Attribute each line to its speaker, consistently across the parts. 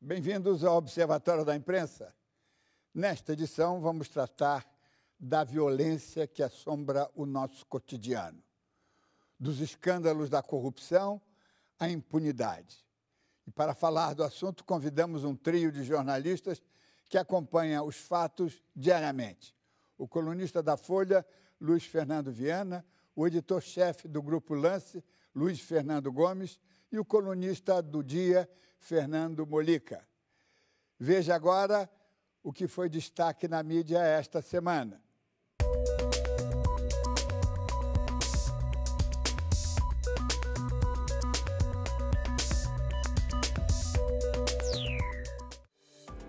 Speaker 1: Bem-vindos ao Observatório da Imprensa. Nesta edição, vamos tratar da violência que assombra o nosso cotidiano, dos escândalos da corrupção à impunidade. E para falar do assunto, convidamos um trio de jornalistas que acompanha os fatos diariamente. O colunista da Folha, Luiz Fernando Viana, o editor-chefe do Grupo Lance, Luiz Fernando Gomes, e o colunista do Dia, Fernando Molica. Veja agora o que foi destaque na mídia esta semana.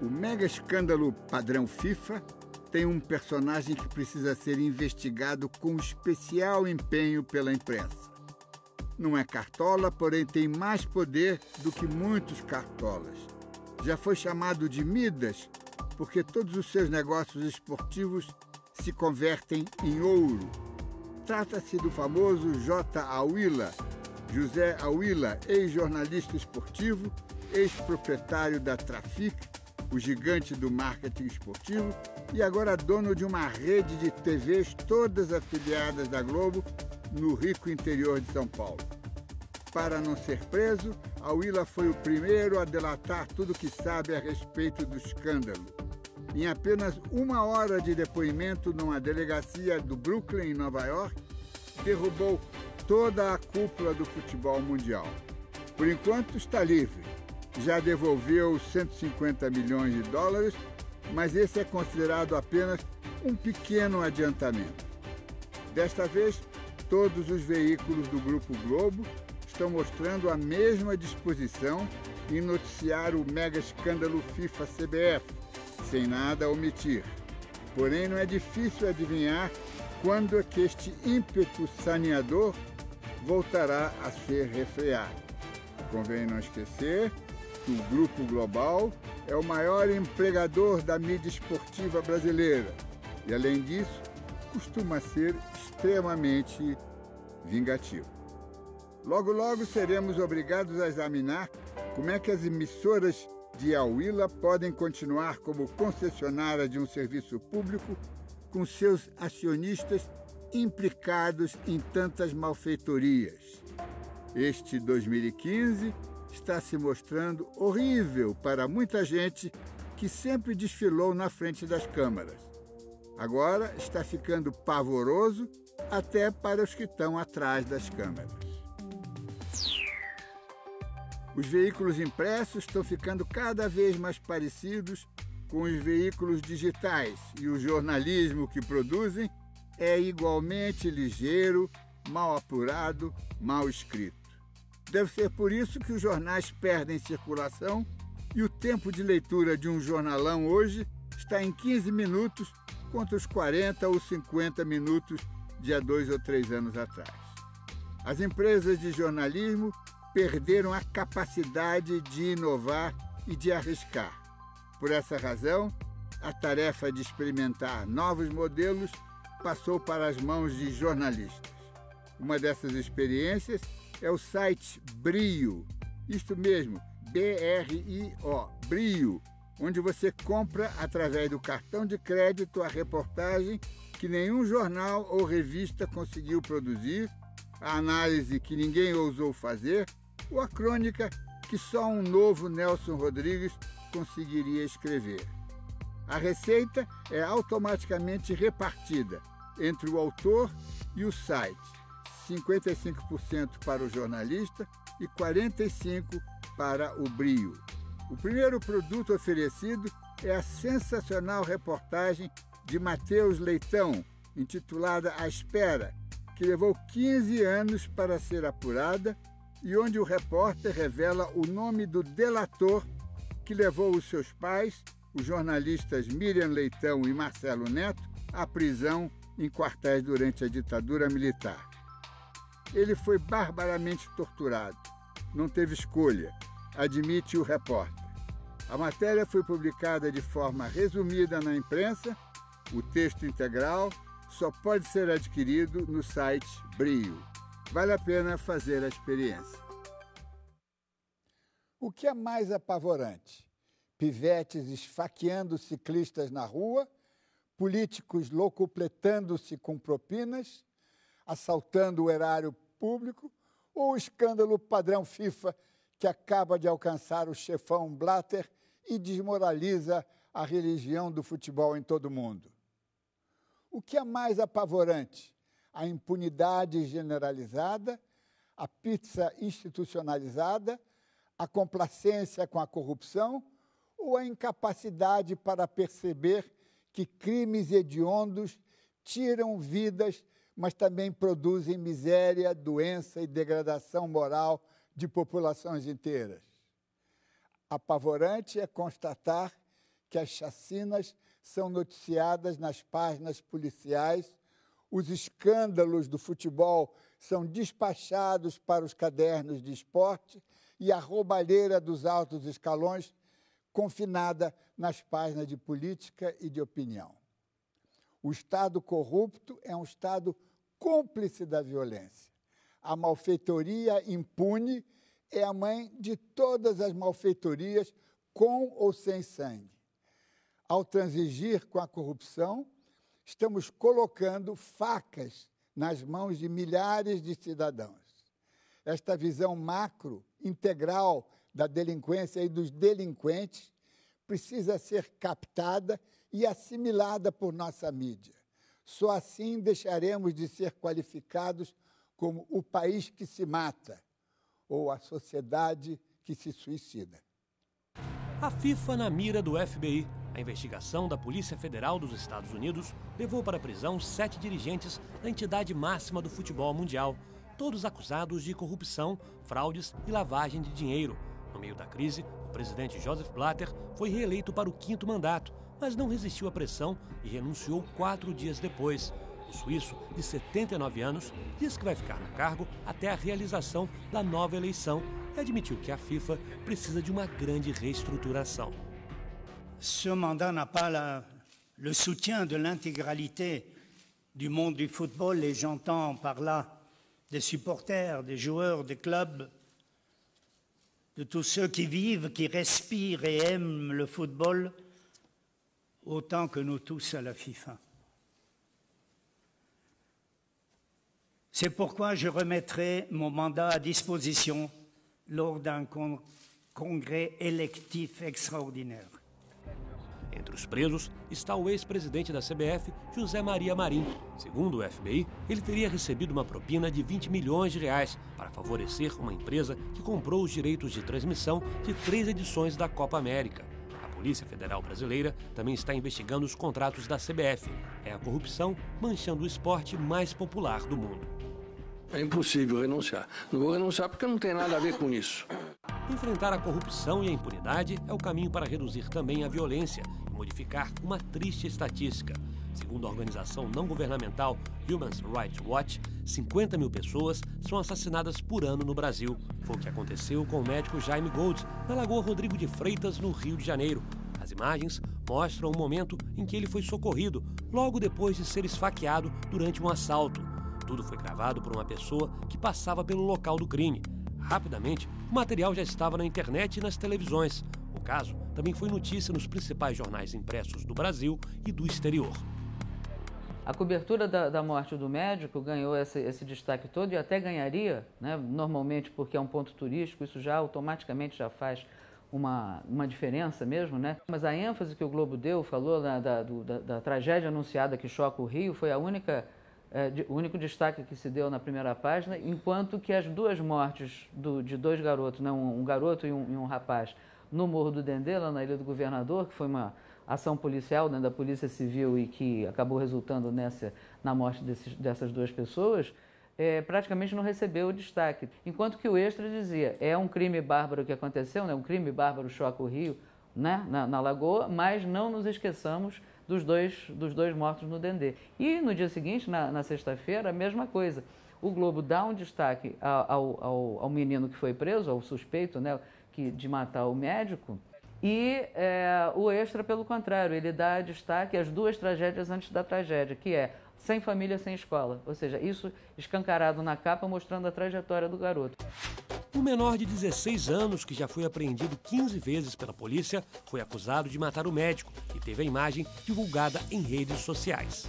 Speaker 1: O mega escândalo padrão FIFA tem um personagem que precisa ser investigado com especial empenho pela imprensa. Não é cartola, porém tem mais poder do que muitos cartolas. Já foi chamado de Midas, porque todos os seus negócios esportivos se convertem em ouro. Trata-se do famoso J. Auila, José Auila, ex-jornalista esportivo, ex-proprietário da Trafic, o gigante do marketing esportivo, e agora dono de uma rede de TVs todas afiliadas da Globo no rico interior de São Paulo. Para não ser preso, Auila foi o primeiro a delatar tudo o que sabe a respeito do escândalo. Em apenas 1 hora de depoimento numa delegacia do Brooklyn, em Nova York, derrubou toda a cúpula do futebol mundial. Por enquanto está livre. Já devolveu 150 milhões de dólares, mas esse é considerado apenas um pequeno adiantamento. Desta vez, todos os veículos do Grupo Globo estão mostrando a mesma disposição em noticiar o mega escândalo FIFA-CBF, sem nada a omitir. Porém, não é difícil adivinhar quando é que este ímpeto saneador voltará a ser refreado. Convém não esquecer que o Grupo Global é o maior empregador da mídia esportiva brasileira e, além disso, costuma ser extremamente vingativo. Logo, logo seremos obrigados a examinar como é que as emissoras de Auila podem continuar como concessionárias de um serviço público com seus acionistas implicados em tantas malfeitorias. Este 2015 está se mostrando horrível para muita gente que sempre desfilou na frente das câmaras. Agora está ficando pavoroso até para os que estão atrás das câmeras. Os veículos impressos estão ficando cada vez mais parecidos com os veículos digitais e o jornalismo que produzem é igualmente ligeiro, mal apurado, mal escrito. Deve ser por isso que os jornais perdem circulação e o tempo de leitura de um jornalão hoje está em 15 minutos contra os 40 ou 50 minutos de há 2 ou 3 anos atrás. As empresas de jornalismo perderam a capacidade de inovar e de arriscar. Por essa razão, a tarefa de experimentar novos modelos passou para as mãos de jornalistas. Uma dessas experiências é o site Brio, isto mesmo, B-R-I-O, Brio, onde você compra através do cartão de crédito a reportagem que nenhum jornal ou revista conseguiu produzir, a análise que ninguém ousou fazer, ou a crônica que só um novo Nelson Rodrigues conseguiria escrever. A receita é automaticamente repartida entre o autor e o site, 55% para o jornalista e 45% para o Brio. O primeiro produto oferecido é a sensacional reportagem de Matheus Leitão, intitulada A Espera, que levou 15 anos para ser apurada e onde o repórter revela o nome do delator que levou os seus pais, os jornalistas Miriam Leitão e Marcelo Neto, à prisão em quartéis durante a ditadura militar. Ele foi barbaramente torturado. Não teve escolha, admite o repórter. A matéria foi publicada de forma resumida na imprensa. O texto integral só pode ser adquirido no site Brio. Vale a pena fazer a experiência. O que é mais apavorante? pivetes esfaqueando ciclistas na rua, políticos locupletando-se com propinas, assaltando o erário público, ou o escândalo padrão FIFA, que acaba de alcançar o chefão Blatter e desmoraliza a religião do futebol em todo o mundo. O que é mais apavorante? A impunidade generalizada, a pizza institucionalizada, a complacência com a corrupção ou a incapacidade para perceber que crimes hediondos tiram vidas, mas também produzem miséria, doença e degradação moral de populações inteiras. Apavorante é constatar que as chacinas são noticiadas nas páginas policiais, os escândalos do futebol são despachados para os cadernos de esporte e a roubalheira dos altos escalões confinada nas páginas de política e de opinião. O Estado corrupto é um Estado cúmplice da violência. A malfeitoria impune é a mãe de todas as malfeitorias, com ou sem sangue. Ao transigir com a corrupção, estamos colocando facas nas mãos de milhares de cidadãos. Esta visão macro, integral da delinquência e dos delinquentes precisa ser captada e assimilada por nossa mídia. Só assim deixaremos de ser qualificados como o país que se mata ou a sociedade que se suicida.
Speaker 2: A FIFA na mira do FBI. A investigação da Polícia Federal dos Estados Unidos levou para a prisão 7 dirigentes da entidade máxima do futebol mundial, todos acusados de corrupção, fraudes e lavagem de dinheiro. No meio da crise, o presidente Joseph Blatter foi reeleito para o 5º mandato, mas não resistiu à pressão e renunciou 4 dias depois. O suíço, de 79 anos, diz que vai ficar no cargo até a realização da nova eleição e admitiu que a FIFA precisa de uma grande reestruturação.
Speaker 3: Ce mandat n'a pas le soutien de l'intégralité du monde du football, et j'entends par là des supporters, des joueurs, des clubs, de tous ceux qui vivent, qui respirent et aiment le football autant que nous tous à la FIFA. C'est pourquoi je remettrai mon mandat à disposition lors d'un congrès électif extraordinaire.
Speaker 2: Entre os presos está o ex-presidente da CBF, José Maria Marim. Segundo o FBI, ele teria recebido uma propina de 20 milhões de reais para favorecer uma empresa que comprou os direitos de transmissão de 3 edições da Copa América. A Polícia Federal Brasileira também está investigando os contratos da CBF. É a corrupção manchando o esporte mais popular do mundo.
Speaker 4: É impossível renunciar. Não vou renunciar porque não tem nada a ver com isso.
Speaker 2: Enfrentar a corrupção e a impunidade é o caminho para reduzir também a violência e modificar uma triste estatística. Segundo a organização não governamental Human Rights Watch, 50 mil pessoas são assassinadas por ano no Brasil. Foi o que aconteceu com o médico Jaime Gold, na Lagoa Rodrigo de Freitas, no Rio de Janeiro. As imagens mostram o momento em que ele foi socorrido, logo depois de ser esfaqueado durante um assalto. Tudo foi gravado por uma pessoa que passava pelo local do crime. Rapidamente, o material já estava na internet e nas televisões. O caso também foi notícia nos principais jornais impressos do Brasil e do exterior.
Speaker 5: A cobertura da morte do médico ganhou esse destaque todo e até ganharia, né, normalmente porque é um ponto turístico, isso já automaticamente já faz uma diferença mesmo, né? Mas a ênfase que o Globo deu, falou da tragédia anunciada que choca o Rio, foi o único destaque que se deu na primeira página, enquanto que as 2 mortes de 2 garotos, né, um garoto e um rapaz, no Morro do Dendê, lá na Ilha do Governador, que foi uma ação policial, né, da Polícia Civil e que acabou resultando na morte dessas 2 pessoas, praticamente não recebeu o destaque. Enquanto que o Extra dizia, é um crime bárbaro que aconteceu, né, um crime bárbaro choca o Rio, né, na Lagoa, mas não nos esqueçamos dos dois mortos no Dendê. E no dia seguinte, na sexta-feira, a mesma coisa. O Globo dá um destaque ao menino que foi preso, ao suspeito, né, de matar o médico, e o Extra, pelo contrário, ele dá destaque às 2 tragédias antes da tragédia, que é sem família, sem escola. Ou seja, isso escancarado na capa, mostrando a trajetória do garoto.
Speaker 2: Um menor de 16 anos, que já foi apreendido 15 vezes pela polícia, foi acusado de matar o médico e teve a imagem divulgada em redes sociais.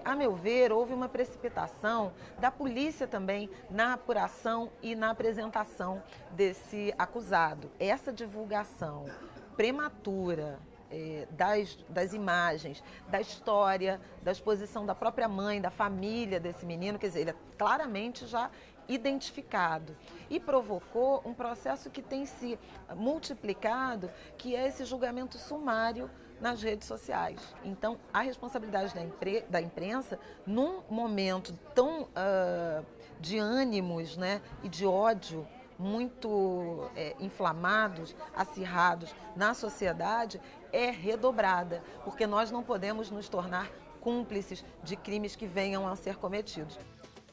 Speaker 6: A meu ver, houve uma precipitação da polícia também na apuração e na apresentação desse acusado. Essa divulgação prematura das imagens, da história, da exposição da própria mãe, da família desse menino, quer dizer, ele é claramente já identificado e provocou um processo que tem se multiplicado, que é esse julgamento sumário nas redes sociais. Então, a responsabilidade da imprensa, num momento tão de ânimos, né, e de ódio muito inflamados, acirrados na sociedade, é redobrada, porque nós não podemos nos tornar cúmplices de crimes que venham a ser cometidos.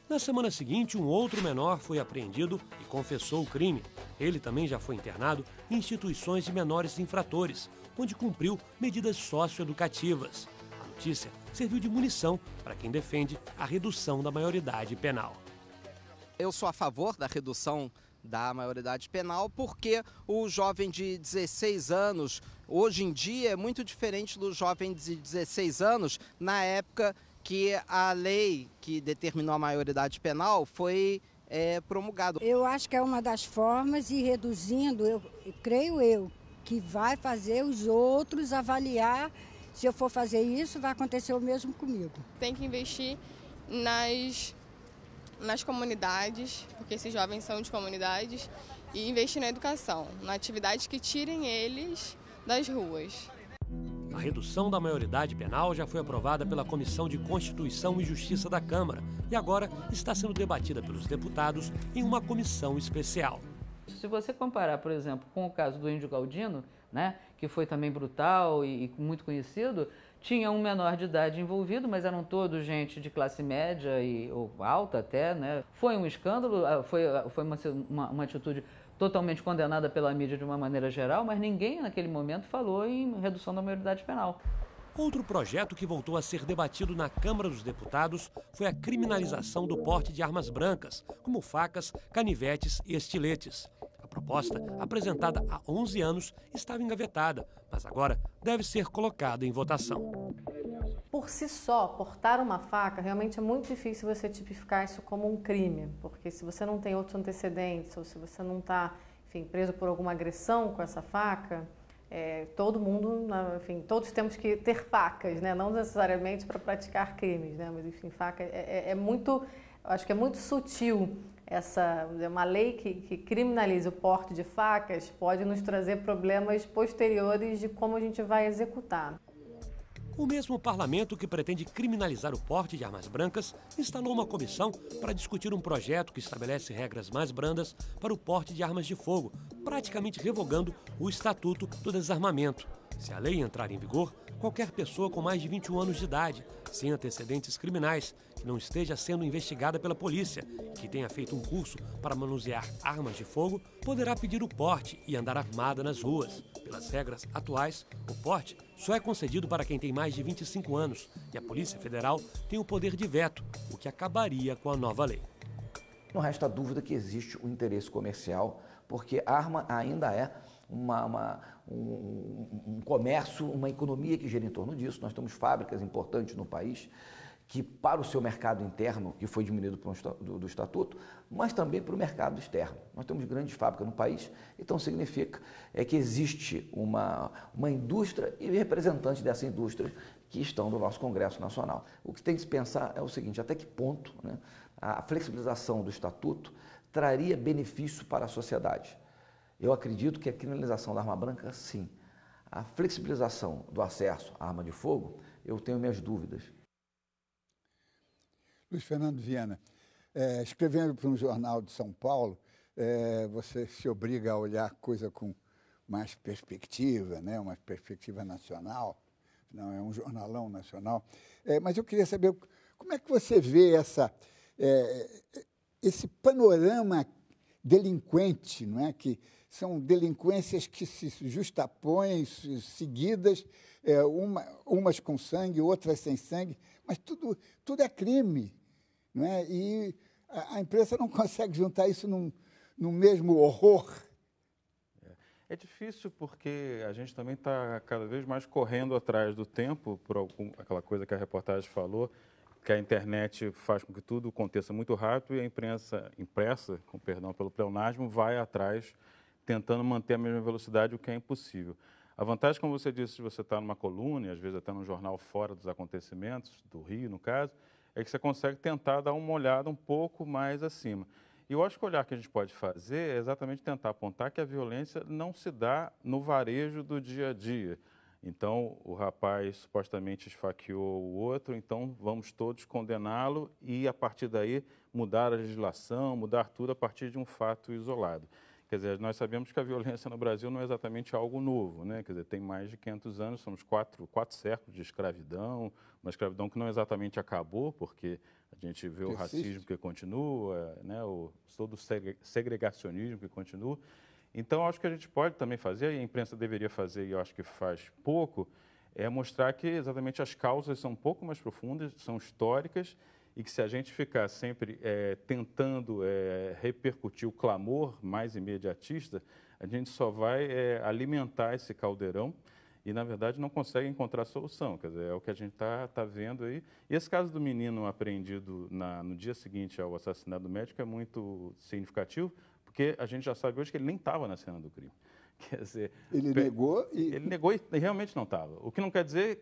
Speaker 2: Na semana seguinte, um outro menor foi apreendido e confessou o crime. Ele também já foi internado em instituições de menores infratores, onde cumpriu medidas socioeducativas. A notícia serviu de munição para quem defende a redução da maioridade penal.
Speaker 7: Eu sou a favor da redução da maioridade penal porque o jovem de 16 anos, hoje em dia, é muito diferente do jovem de 16 anos na época que a lei que determinou a maioridade penal foi promulgada.
Speaker 8: Eu acho que é uma das formas e reduzindo, creio eu, que vai fazer os outros avaliar, se eu for fazer isso, vai acontecer o mesmo comigo.
Speaker 9: Tem que investir nas comunidades, porque esses jovens são de comunidades, e investir na educação, na atividades que tirem eles das ruas.
Speaker 2: A redução da maioridade penal já foi aprovada pela Comissão de Constituição e Justiça da Câmara e agora está sendo debatida pelos deputados em uma comissão especial.
Speaker 5: Se você comparar, por exemplo, com o caso do Índio Galdino, né, que foi também brutal e muito conhecido, tinha um menor de idade envolvido, mas eram todos gente de classe média ou alta até, né? Foi um escândalo, foi uma atitude totalmente condenada pela mídia de uma maneira geral, mas ninguém naquele momento falou em redução da maioridade penal.
Speaker 2: Outro projeto que voltou a ser debatido na Câmara dos Deputados foi a criminalização do porte de armas brancas, como facas, canivetes e estiletes. A proposta, apresentada há 11 anos, estava engavetada, mas agora deve ser colocada em votação.
Speaker 10: Por si só, portar uma faca, realmente é muito difícil você tipificar isso como um crime, porque se você não tem outros antecedentes, ou se você não está, enfim, preso por alguma agressão com essa faca, todo mundo, enfim, todos temos que ter facas, né? Não necessariamente para praticar crimes, né? Mas, enfim, faca acho que é muito sutil. Uma lei que criminaliza o porte de facas pode nos trazer problemas posteriores de como a gente vai executar.
Speaker 2: O mesmo parlamento que pretende criminalizar o porte de armas brancas instalou uma comissão para discutir um projeto que estabelece regras mais brandas para o porte de armas de fogo, praticamente revogando o Estatuto do Desarmamento. Se a lei entrar em vigor, qualquer pessoa com mais de 21 anos de idade, sem antecedentes criminais, que não esteja sendo investigada pela polícia e que tenha feito um curso para manusear armas de fogo, poderá pedir o porte e andar armada nas ruas. Pelas regras atuais, o porte só é concedido para quem tem mais de 25 anos e a Polícia Federal tem o poder de veto, o que acabaria com a nova lei.
Speaker 11: Não resta dúvida que existe um interesse comercial, porque a arma ainda é um comércio, uma economia que gira em torno disso. Nós temos fábricas importantes no país que, para o seu mercado interno, que foi diminuído do Estatuto, mas também para o mercado externo. Nós temos grandes fábricas no país, então significa que existe uma indústria e representantes dessa indústria que estão no nosso Congresso Nacional. O que tem que se pensar é o seguinte: até que ponto, né, a flexibilização do Estatuto traria benefício para a sociedade? Eu acredito que a criminalização da arma branca, sim. A flexibilização do acesso à arma de fogo, eu tenho minhas dúvidas.
Speaker 1: Luiz Fernando Viana, escrevendo para um jornal de São Paulo, você se obriga a olhar a coisa com mais perspectiva, né? Uma perspectiva nacional, não é um jornalão nacional. Mas eu queria saber como é que você vê esse panorama delinquente, não é? Que são delinquências que se justapõem, seguidas, umas com sangue, outras sem sangue, mas tudo é crime, não é? E a imprensa não consegue juntar isso no mesmo horror?
Speaker 12: É difícil porque a gente também está cada vez mais correndo atrás do tempo, por aquela coisa que a reportagem falou, que a internet faz com que tudo aconteça muito rápido e a imprensa, impressa, com perdão pelo pleonasmo, vai atrás tentando manter a mesma velocidade, o que é impossível. A vantagem, como você disse, de você estar numa coluna, e às vezes até num jornal fora dos acontecimentos, do Rio, no caso, é que você consegue tentar dar uma olhada um pouco mais acima. E eu acho que o olhar que a gente pode fazer é exatamente tentar apontar que a violência não se dá no varejo do dia a dia. Então, o rapaz supostamente esfaqueou o outro, então vamos todos condená-lo e, a partir daí, mudar a legislação, mudar tudo a partir de um fato isolado. Quer dizer, nós sabemos que a violência no Brasil não é exatamente algo novo, né? Quer dizer, tem mais de 500 anos, somos quatro séculos de escravidão, uma escravidão que não exatamente acabou, porque a gente vê o racismo que continua, né? Todo o segregacionismo que continua. Então, acho que a gente pode também fazer, e a imprensa deveria fazer, e eu acho que faz pouco, é mostrar que exatamente as causas são um pouco mais profundas, são históricas, e que se a gente ficar sempre tentando repercutir o clamor mais imediatista, a gente só vai alimentar esse caldeirão e, na verdade, não consegue encontrar solução. Quer dizer, é o que a gente está vendo aí. E esse caso do menino apreendido no dia seguinte ao assassinato do médico é muito significativo, porque a gente já sabe hoje que ele nem estava na cena do crime. Quer dizer,
Speaker 1: ele negou e...
Speaker 12: Ele negou e realmente não estava. O que não quer dizer,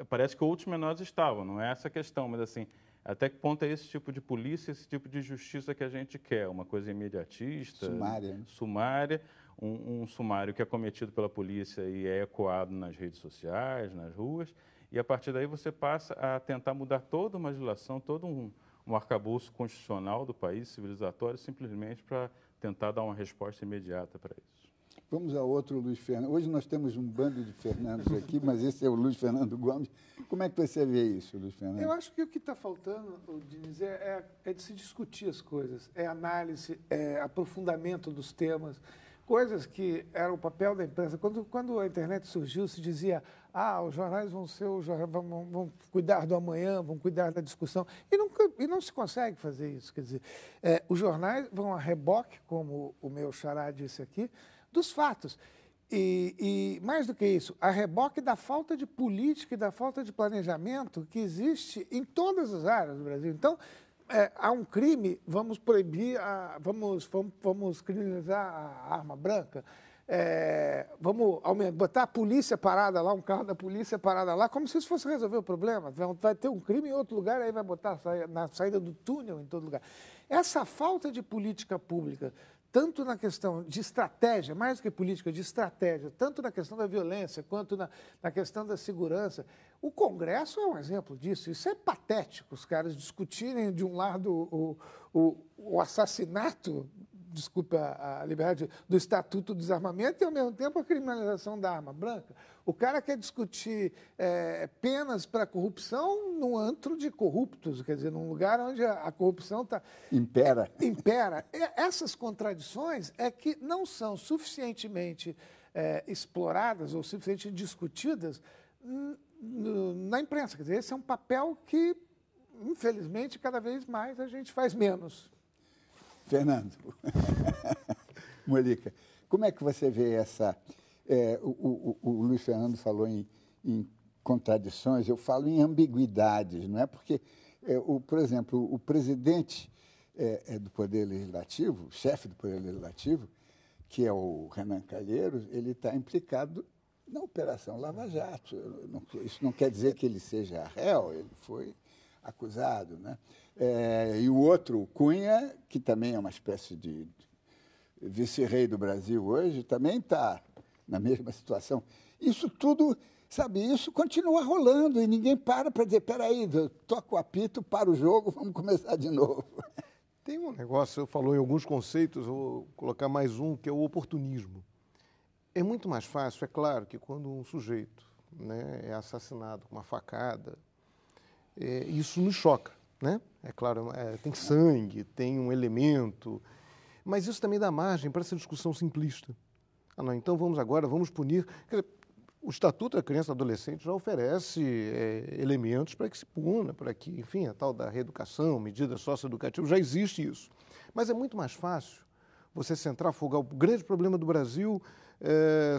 Speaker 12: parece que outros menores estavam, não é essa a questão, mas assim, até que ponto é esse tipo de polícia, esse tipo de justiça que a gente quer? Uma coisa imediatista,
Speaker 1: sumária, né?
Speaker 12: Sumária, um sumário que é cometido pela polícia e é ecoado nas redes sociais, nas ruas, e a partir daí você passa a tentar mudar toda uma legislação, todo um arcabouço constitucional do país, civilizatório, simplesmente para tentar dar uma resposta imediata para isso.
Speaker 1: Vamos a outro Luiz Fernando. Hoje nós temos um bando de Fernandos aqui, mas esse é o Luiz Fernando Gomes. Como é que você vê isso, Luiz Fernando?
Speaker 13: Eu acho que o que está faltando, Diniz, é de se discutir as coisas, é análise, é aprofundamento dos temas, coisas que eram o papel da imprensa. Quando a internet surgiu, se dizia, os jornais vão cuidar do amanhã, vão cuidar da discussão, e não se consegue fazer isso. Quer dizer, os jornais vão a reboque, como o meu xará disse aqui, dos fatos. E mais do que isso, a reboque da falta de política e da falta de planejamento que existe em todas as áreas do Brasil. Então, há um crime, vamos proibir, vamos criminalizar a arma branca, vamos botar a polícia parada lá, um carro da polícia parada lá, como se isso fosse resolver o problema. Vai ter um crime em outro lugar, aí vai botar na saída do túnel em todo lugar. Essa falta de política pública, tanto na questão de estratégia, mais do que política, de estratégia, tanto na questão da violência quanto na questão da segurança. O Congresso é um exemplo disso. Isso é patético, os caras discutirem de um lado o assassinato, desculpa a liberdade, do Estatuto do Desarmamento e, ao mesmo tempo, a criminalização da arma branca. O cara quer discutir penas para corrupção num antro de corruptos, quer dizer, num lugar onde a corrupção está...
Speaker 1: Impera.
Speaker 13: Essas contradições é que não são suficientemente exploradas ou suficientemente discutidas na imprensa. Quer dizer, esse é um papel que, infelizmente, cada vez mais a gente faz menos.
Speaker 1: Fernando, Molica, como é que você vê essa... o Luiz Fernando falou em contradições, eu falo em ambiguidades, não é? Porque, por exemplo, o presidente do Poder Legislativo, o chefe do Poder Legislativo, que é o Renan Calheiros, ele está implicado na Operação Lava Jato. Isso não quer dizer que ele seja réu, ele foi acusado, né? E o outro, o Cunha, que também é uma espécie de vice-rei do Brasil hoje, também está na mesma situação. Isso tudo, sabe, isso continua rolando e ninguém para dizer, peraí, toca o apito, para o jogo, vamos começar de novo.
Speaker 14: Tem um negócio, você falou em alguns conceitos, eu vou colocar mais um, que é o oportunismo. É muito mais fácil, é claro, que quando um sujeito, né, é assassinado com uma facada, isso nos choca, né? É claro, tem sangue, tem um elemento, mas isso também dá margem para essa discussão simplista. Não, então vamos punir. Quer dizer, o Estatuto da Criança e do Adolescente já oferece elementos para que se puna, para que, enfim, a tal da reeducação, medidas socioeducativas, já existe isso. Mas é muito mais fácil você centrifugar. O grande problema do Brasil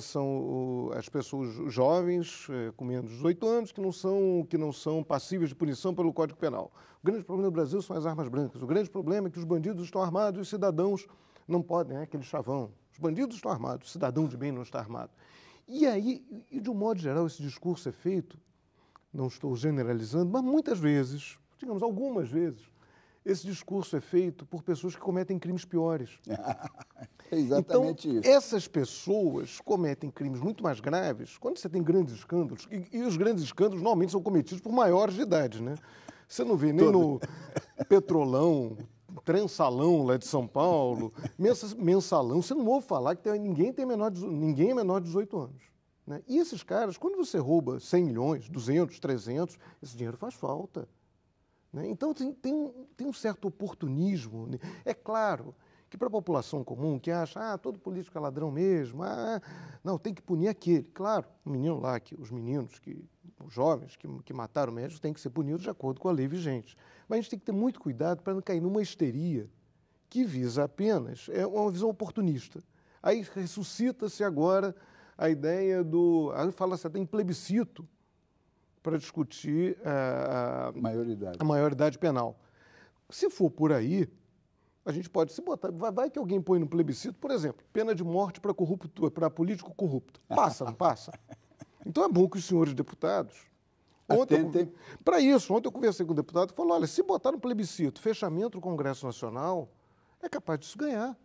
Speaker 14: são as pessoas jovens com menos de 18 anos que não são passíveis de punição pelo Código Penal. O grande problema do Brasil são as armas brancas. O grande problema é que os bandidos estão armados e os cidadãos não podem, aquele chavão. Os bandidos estão armados, o cidadão de bem não está armado. E aí, de um modo geral, esse discurso é feito, não estou generalizando, mas muitas vezes, digamos, algumas vezes, esse discurso é feito por pessoas que cometem crimes piores.
Speaker 1: É exatamente
Speaker 14: então,
Speaker 1: isso.
Speaker 14: Essas pessoas cometem crimes muito mais graves quando você tem grandes escândalos, e os grandes escândalos normalmente são cometidos por maiores de idade, né? Você não vê nem no Petrolão, Transalão lá de São Paulo, Mensalão, você não ouve falar que ninguém é menor de 18 anos. Né? E esses caras, quando você rouba 100 milhões, 200, 300, esse dinheiro faz falta. Né? Então, tem um certo oportunismo. Né? É claro que para a população comum, que acha, todo político é ladrão mesmo, não, tem que punir aquele. Claro, o menino lá, os jovens que mataram médicos têm que ser punidos de acordo com a lei vigente. Mas a gente tem que ter muito cuidado para não cair numa histeria que visa apenas uma visão oportunista. Aí ressuscita-se agora a ideia aí fala-se até em plebiscito para discutir a maioridade penal. Se for por aí, a gente pode se botar... Vai que alguém põe no plebiscito, por exemplo, pena de morte para político corrupto. Passa, não passa? Então é bom que os senhores deputados... Para isso, ontem eu conversei com um deputado que falou, olha, se botar no plebiscito fechamento do Congresso Nacional, é capaz disso ganhar.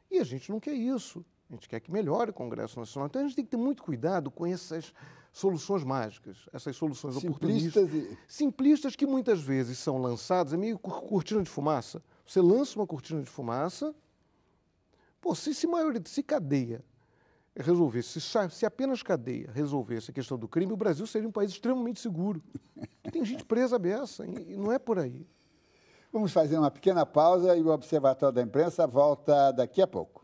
Speaker 14: E a gente não quer isso. A gente quer que melhore o Congresso Nacional. Então a gente tem que ter muito cuidado com essas soluções mágicas, essas soluções oportunistas. Simplistas que muitas vezes são lançadas, é meio cortina de fumaça. Você lança uma cortina de fumaça, se cadeia resolvesse, se apenas cadeia resolvesse a questão do crime, o Brasil seria um país extremamente seguro. Tem gente presa à beça, e não é por aí.
Speaker 1: Vamos fazer uma pequena pausa e o Observatório da Imprensa volta daqui a pouco.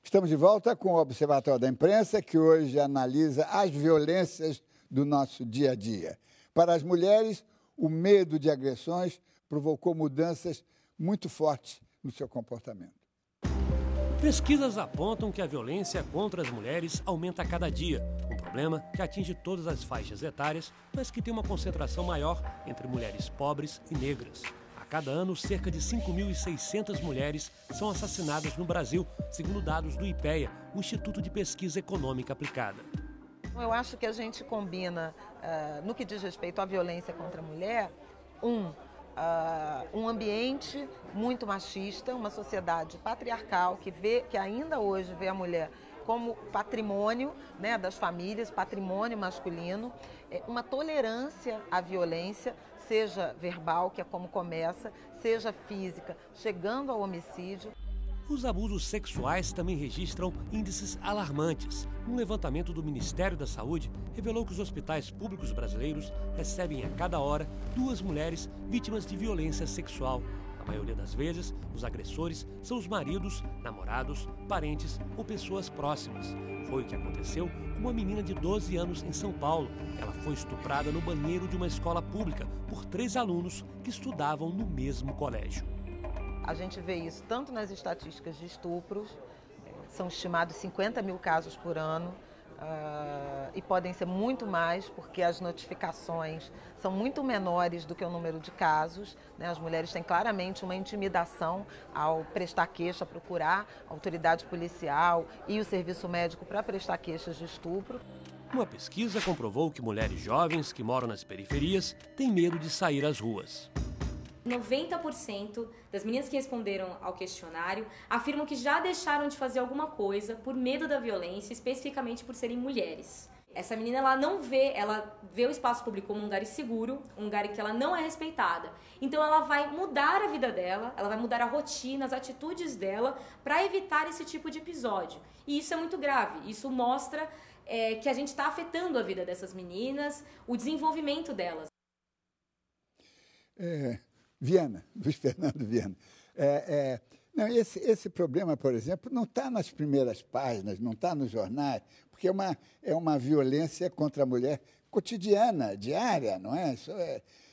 Speaker 1: Estamos de volta com o Observatório da Imprensa, que hoje analisa as violências do nosso dia a dia. Para as mulheres, o medo de agressões provocou mudanças muito fortes no seu comportamento.
Speaker 2: Pesquisas apontam que a violência contra as mulheres aumenta a cada dia, um problema que atinge todas as faixas etárias, mas que tem uma concentração maior entre mulheres pobres e negras. A cada ano, cerca de 5.600 mulheres são assassinadas no Brasil, segundo dados do IPEA, o Instituto de Pesquisa Econômica Aplicada.
Speaker 6: Eu acho que a gente combina, no que diz respeito à violência contra a mulher, um ambiente muito machista, uma sociedade patriarcal que ainda hoje vê a mulher como patrimônio, né, das famílias, patrimônio masculino, uma tolerância à violência, seja verbal, que é como começa, seja física, chegando ao homicídio.
Speaker 2: Os abusos sexuais também registram índices alarmantes. Um levantamento do Ministério da Saúde revelou que os hospitais públicos brasileiros recebem a cada hora 2 mulheres vítimas de violência sexual. Na maioria das vezes, os agressores são os maridos, namorados, parentes ou pessoas próximas. Foi o que aconteceu com uma menina de 12 anos em São Paulo. Ela foi estuprada no banheiro de uma escola pública por 3 alunos que estudavam no mesmo colégio.
Speaker 6: A gente vê isso tanto nas estatísticas de estupros, são estimados 50 mil casos por ano, e podem ser muito mais, porque as notificações são muito menores do que o número de casos. Né? As mulheres têm claramente uma intimidação ao prestar queixa, procurar a autoridade policial e o serviço médico para prestar queixas de estupro.
Speaker 2: Uma pesquisa comprovou que mulheres jovens que moram nas periferias têm medo de sair às ruas.
Speaker 15: 90% das meninas que responderam ao questionário afirmam que já deixaram de fazer alguma coisa por medo da violência, especificamente por serem mulheres. Essa menina, ela vê o espaço público como um lugar inseguro, um lugar em que ela não é respeitada. Então ela vai mudar a vida dela, ela vai mudar a rotina, as atitudes dela para evitar esse tipo de episódio. E isso é muito grave, isso mostra que a gente está afetando a vida dessas meninas, o desenvolvimento delas.
Speaker 1: Viana, Luiz Fernando Viana, Não, esse problema, por exemplo, não está nas primeiras páginas, não está nos jornais, porque é uma violência contra a mulher cotidiana, diária, não é?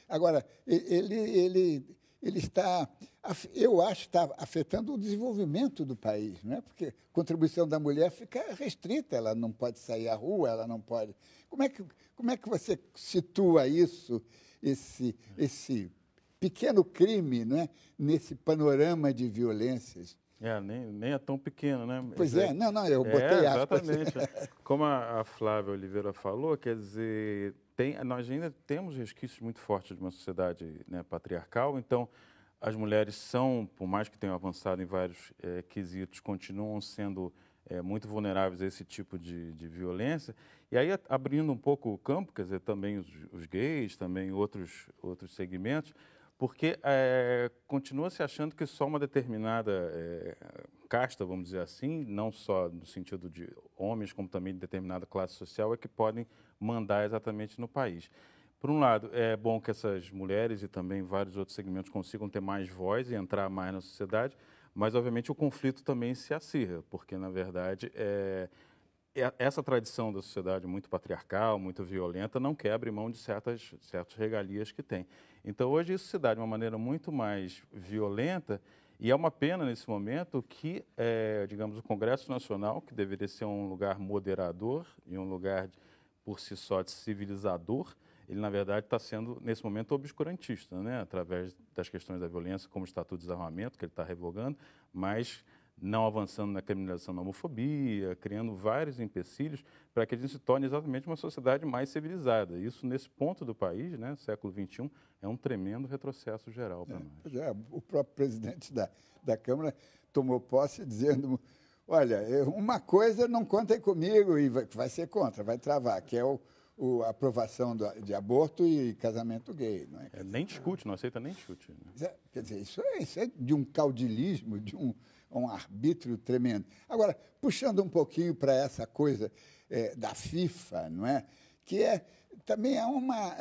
Speaker 1: Agora, ele está, eu acho, está afetando o desenvolvimento do país, não é? Porque a contribuição da mulher fica restrita, ela não pode sair à rua, ela não pode... Como é que você situa isso, esse pequeno crime, não é? Nesse panorama de violências?
Speaker 12: Nem é tão pequeno, né?
Speaker 1: Pois é, não, eu botei aspas.
Speaker 12: Exatamente. Como a Flávia Oliveira falou, quer dizer, nós ainda temos resquícios muito fortes de uma sociedade, né, patriarcal, então as mulheres são, por mais que tenham avançado em vários quesitos, continuam sendo muito vulneráveis a esse tipo de violência. E aí, abrindo um pouco o campo, quer dizer, também os gays, também outros segmentos, porque continua se achando que só uma determinada casta, vamos dizer assim, não só no sentido de homens, como também de determinada classe social, é que podem mandar exatamente no país. Por um lado, é bom que essas mulheres e também vários outros segmentos consigam ter mais voz e entrar mais na sociedade, mas, obviamente, o conflito também se acirra, porque, na verdade, essa tradição da sociedade muito patriarcal, muito violenta, não quer abrir mão de certas regalias que tem. Então, hoje, isso se dá de uma maneira muito mais violenta, e é uma pena, nesse momento, que, digamos, o Congresso Nacional, que deveria ser um lugar moderador e um lugar, por si só, de civilizador, ele, na verdade, está sendo, nesse momento, obscurantista, né? Através das questões da violência, como o Estatuto de Desarmamento, que ele está revogando, mas não avançando na criminalização da homofobia, criando vários empecilhos para que a gente se torne exatamente uma sociedade mais civilizada. Isso, nesse ponto do país, né, século XXI, é um tremendo retrocesso geral para nós.
Speaker 1: O próprio presidente da Câmara tomou posse dizendo, olha, uma coisa não contem comigo e vai ser contra, vai travar, que é a aprovação de aborto e casamento gay. Não é?
Speaker 12: Nem discute, não aceita nem discutir. Né?
Speaker 1: Quer dizer, isso é de um caudilismo, de um arbítrio tremendo. Agora, puxando um pouquinho para essa coisa da FIFA, não é? Que também é uma...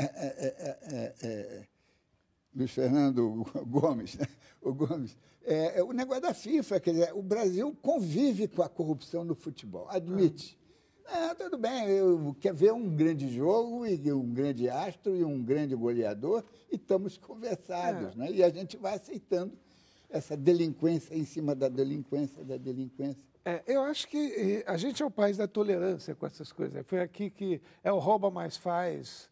Speaker 1: Luiz Fernando Gomes, né? O Gomes, o negócio da FIFA, quer dizer, o Brasil convive com a corrupção no futebol, admite. Tudo bem, quer ver um grande jogo, e um grande astro e um grande goleador, e estamos conversados, né? E a gente vai aceitando essa delinquência em cima da delinquência.
Speaker 13: Eu acho que a gente é o país da tolerância com essas coisas. Foi aqui que é o rouba mais faz,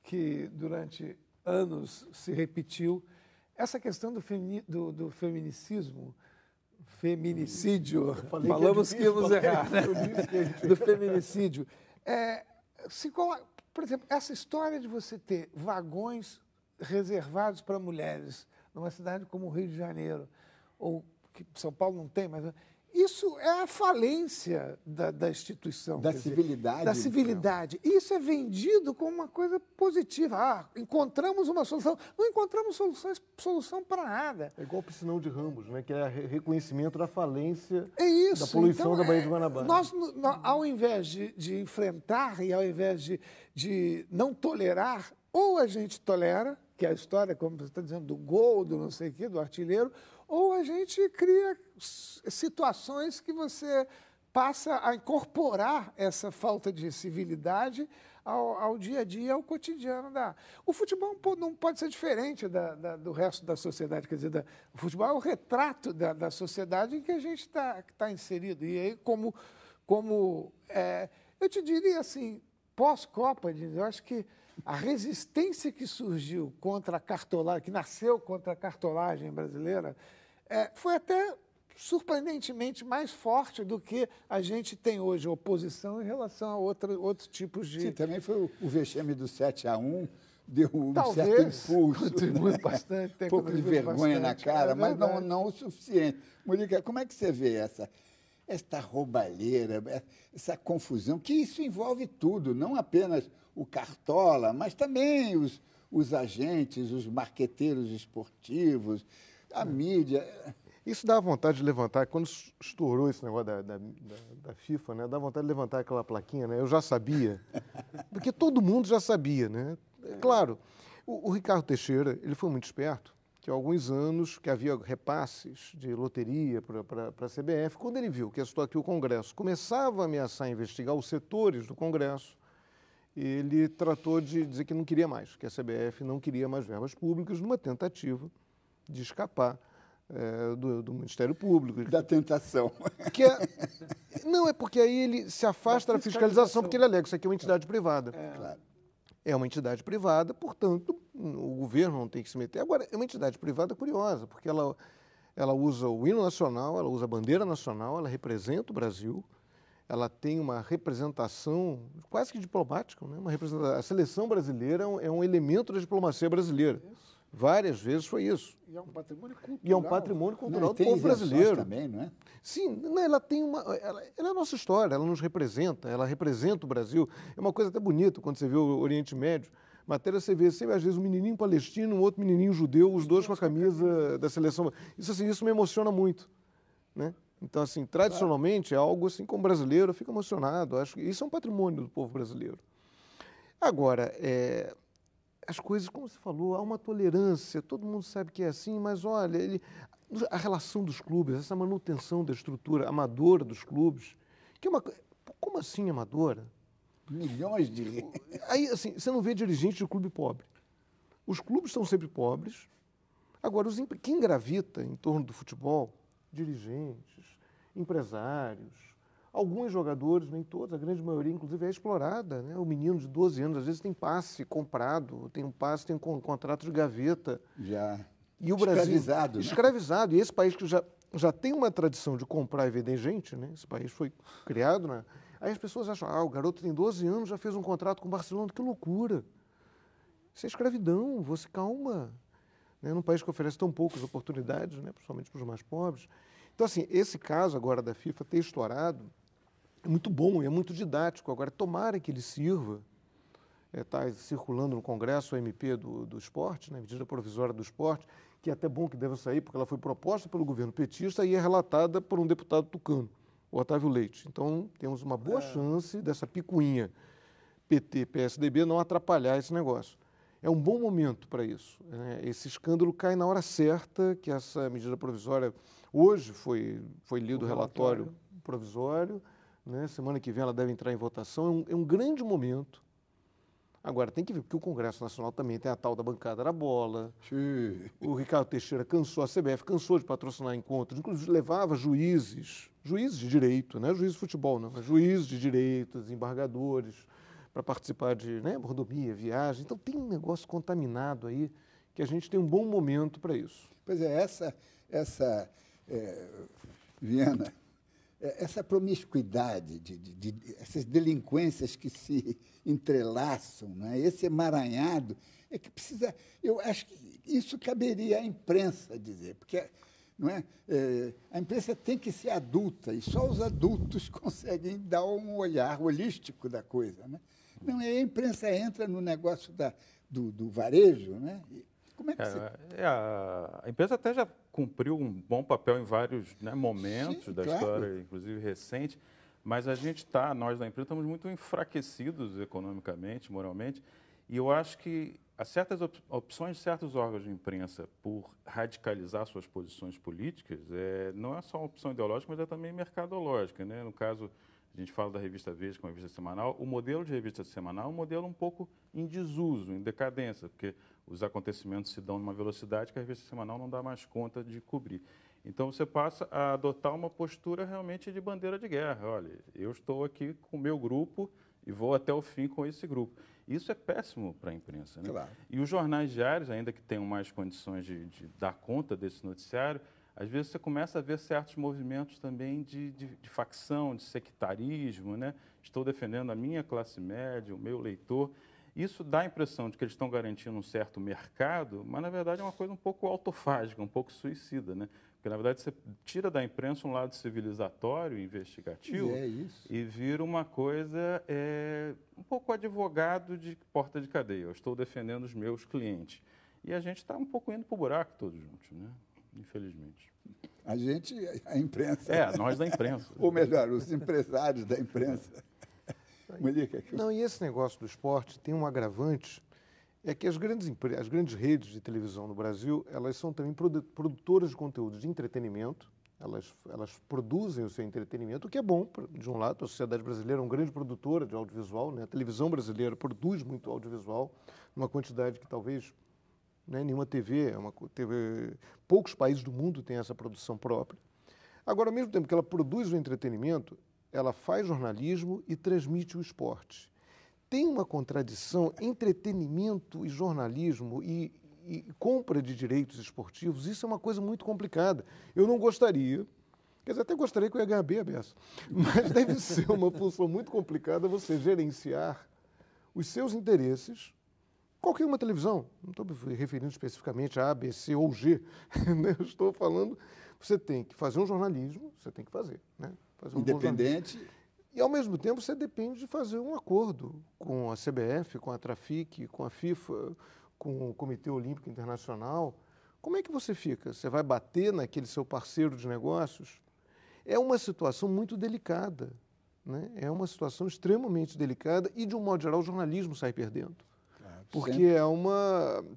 Speaker 13: que durante anos se repetiu. Essa questão do feminicídio, falamos que íamos errar, né? Do feminicídio. Por exemplo, essa história de você ter vagões reservados para mulheres numa cidade como o Rio de Janeiro, ou que São Paulo não tem, mas isso é a falência da instituição.
Speaker 1: Da civilidade.
Speaker 13: Da civilidade. E isso é vendido como uma coisa positiva. Encontramos uma solução. Não encontramos solução para nada.
Speaker 14: É igual o piscinão de Ramos, né? Que é reconhecimento da falência
Speaker 13: da
Speaker 14: poluição da Baía de Guanabara.
Speaker 13: Nós, ao invés de enfrentar e ao invés de não tolerar, ou a gente tolera, que é a história, como você está dizendo, do gol, do não sei o quê, do artilheiro, ou a gente cria situações que você passa a incorporar essa falta de civilidade ao dia a dia, ao cotidiano. O futebol não pode ser diferente do resto da sociedade. Quer dizer, o futebol é o retrato da sociedade em que a gente está inserido. E aí, eu te diria assim, pós-Copa, eu acho que a resistência que surgiu contra a cartolagem, que nasceu contra a cartolagem brasileira, foi até surpreendentemente mais forte do que a gente tem hoje, oposição em relação a outros tipos de...
Speaker 1: Sim, também foi o vexame do 7-1, deu um
Speaker 13: Talvez,
Speaker 1: certo impulso.
Speaker 13: Contribui bastante.
Speaker 1: Um pouco de vergonha na cara, mas não o suficiente. Murica, como é que você vê esta roubalheira, essa confusão, que isso envolve tudo, não apenas o cartola, mas também os agentes, os marqueteiros esportivos, a mídia.
Speaker 14: Isso dá vontade de levantar, quando estourou esse negócio da FIFA, né, dá vontade de levantar aquela plaquinha, né? Eu já sabia, porque todo mundo já sabia, né? Claro, o Ricardo Teixeira, ele foi muito esperto, que há alguns anos que havia repasses de loteria para a CBF. Quando ele viu que o Congresso começava a ameaçar investigar os setores do Congresso, ele tratou de dizer que não queria mais, que a CBF não queria mais verbas públicas, numa tentativa de escapar do Ministério Público.
Speaker 1: Da tentação.
Speaker 14: Não, é porque aí ele se afasta da fiscalização, porque ele alega que isso aqui é uma entidade privada.
Speaker 1: Claro.
Speaker 14: É uma entidade privada, portanto, o governo não tem que se meter. Agora, é uma entidade privada curiosa, porque ela usa o hino nacional, ela usa a bandeira nacional, ela representa o Brasil, ela tem uma representação quase que diplomática, né? A seleção brasileira é um elemento da diplomacia brasileira. Isso. Várias vezes foi isso.
Speaker 13: E é um patrimônio cultural.
Speaker 14: E é um patrimônio cultural do povo brasileiro.
Speaker 1: Também, não é?
Speaker 14: Sim, ela tem ela é a nossa história, ela nos representa, ela representa o Brasil. É uma coisa até bonita quando você vê o Oriente Médio. Matéria você vê às vezes um menininho palestino, um outro menininho judeu, os dois com a camisa da seleção. Isso me emociona muito, né? Então, assim, tradicionalmente é algo assim, como brasileiro, eu fico emocionado. Acho que isso é um patrimônio do povo brasileiro. Agora, as coisas, como você falou, há uma tolerância, todo mundo sabe que é assim, mas olha, a relação dos clubes, essa manutenção da estrutura amadora dos clubes, que é uma... Como assim amadora?
Speaker 1: Milhões de...
Speaker 14: Aí, assim, você não vê dirigente de clube pobre. Os clubes são sempre pobres. Agora, quem gravita em torno do futebol, dirigentes, empresários, alguns jogadores, nem todos, a grande maioria, inclusive, é explorada, né? O menino de 12 anos, às vezes, tem passe comprado, tem um contrato de gaveta.
Speaker 1: Já.
Speaker 14: E o Brasil,
Speaker 1: escravizado. Né?
Speaker 14: Escravizado. E esse país que já tem uma tradição de comprar e vender gente, né? Esse país foi criado, né? Aí as pessoas acham, o garoto tem 12 anos, já fez um contrato com o Barcelona, que loucura. Isso é escravidão, você calma. Né? Num país que oferece tão poucas oportunidades, né? Principalmente para os mais pobres. Então, assim, esse caso agora da FIFA ter estourado é muito bom e é muito didático. Agora, tomara que ele sirva. Está circulando no Congresso a MP do esporte, né? Medida provisória do esporte, que é até bom que deve sair, porque ela foi proposta pelo governo petista e é relatada por um deputado tucano, o Otávio Leite. Então, temos uma boa chance dessa picuinha PT, PSDB não atrapalhar esse negócio. É um bom momento para isso. Né? Esse escândalo cai na hora certa, que essa medida provisória... Hoje foi lido o relatório provisório, né? Semana que vem ela deve entrar em votação. É um grande momento. Agora, tem que ver, porque o Congresso Nacional também tem a tal da bancada da bola.
Speaker 1: Sim.
Speaker 14: O Ricardo Teixeira cansou, a CBF cansou de patrocinar encontros, inclusive levava juízes de direito, não é juízes de futebol, não, mas juízes de direito, desembargadores, para participar de mordomia, viagem. Então, tem um negócio contaminado aí, que a gente tem um bom momento para isso.
Speaker 1: Pois é, Viana, essa promiscuidade, essas delinquências que se entrelaçam, né? Esse emaranhado, é que precisa... Eu acho que isso caberia à imprensa dizer, porque não é? A imprensa tem que ser adulta, e só os adultos conseguem dar um olhar holístico da coisa. Né? Não, a imprensa entra no negócio do varejo, né? Como é que você...
Speaker 12: A imprensa até já cumpriu um bom papel em vários momentos da história, inclusive recente, mas nós da imprensa estamos muito enfraquecidos economicamente, moralmente, e eu acho que há certas opções de certos órgãos de imprensa por radicalizar suas posições políticas, não é só uma opção ideológica, mas é também mercadológica. Né? No caso, a gente fala da revista Veja, que é uma revista semanal, o modelo de revista semanal é um modelo um pouco em desuso, em decadência, porque os acontecimentos se dão numa velocidade que a revista semanal não dá mais conta de cobrir. Então, você passa a adotar uma postura realmente de bandeira de guerra. Olha, eu estou aqui com o meu grupo e vou até o fim com esse grupo. Isso é péssimo para a imprensa. Né?
Speaker 1: Claro.
Speaker 12: E os jornais diários, ainda que tenham mais condições de dar conta desse noticiário, às vezes você começa a ver certos movimentos também de facção, de sectarismo. Né? Estou defendendo a minha classe média, o meu leitor. Isso dá a impressão de que eles estão garantindo um certo mercado, mas, na verdade, é uma coisa um pouco autofágica, um pouco suicida, né? Porque, na verdade, você tira da imprensa um lado civilizatório, investigativo, e vira uma coisa um pouco advogado de porta de cadeia. Eu estou defendendo os meus clientes. E a gente está um pouco indo para o buraco todos juntos, né? Infelizmente.
Speaker 1: A imprensa.
Speaker 12: Nós da imprensa.
Speaker 1: Ou melhor, os empresários da imprensa.
Speaker 14: Não, e esse negócio do esporte tem um agravante, é que as grandes redes de televisão no Brasil, elas são também produtoras de conteúdo de entretenimento, elas produzem o seu entretenimento, o que é bom, de um lado, a sociedade brasileira é uma grande produtora de audiovisual, né? A televisão brasileira produz muito audiovisual, numa quantidade que talvez nenhuma TV, poucos países do mundo têm essa produção própria. Agora, ao mesmo tempo que ela produz o entretenimento, ela faz jornalismo e transmite o esporte. Tem uma contradição, entretenimento e jornalismo e compra de direitos esportivos, isso é uma coisa muito complicada. Eu não gostaria, quer dizer, até gostaria que eu ia ganhar bem a beça, mas deve ser uma função muito complicada você gerenciar os seus interesses, qualquer uma televisão, não estou me referindo especificamente a A, B, C ou G, né? Eu estou falando, você tem que fazer um jornalismo, você tem que fazer, né? Fazer um
Speaker 1: independente.
Speaker 14: E, ao mesmo tempo, você depende de fazer um acordo com a CBF, com a Trafic, com a FIFA, com o Comitê Olímpico Internacional. Como é que você fica? Você vai bater naquele seu parceiro de negócios? É uma situação muito delicada, né? É uma situação extremamente delicada e, de um modo geral, o jornalismo sai perdendo. Claro, porque sempre.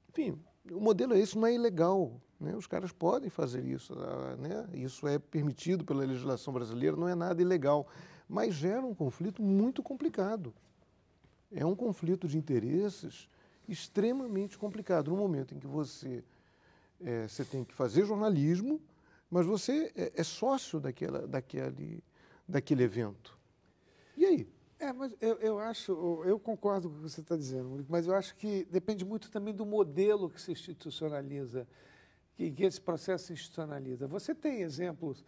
Speaker 14: Enfim, o modelo é esse, não é ilegal, né? Os caras podem fazer isso, né? Isso é permitido pela legislação brasileira, não é nada ilegal, mas gera um conflito muito complicado. É um conflito de interesses extremamente complicado, no momento em que você tem que fazer jornalismo, mas você é sócio daquele evento. E aí?
Speaker 13: Mas eu concordo com o que você está dizendo, mas eu acho que depende muito também do modelo que se institucionaliza, que esse processo se institucionaliza. Você tem exemplos,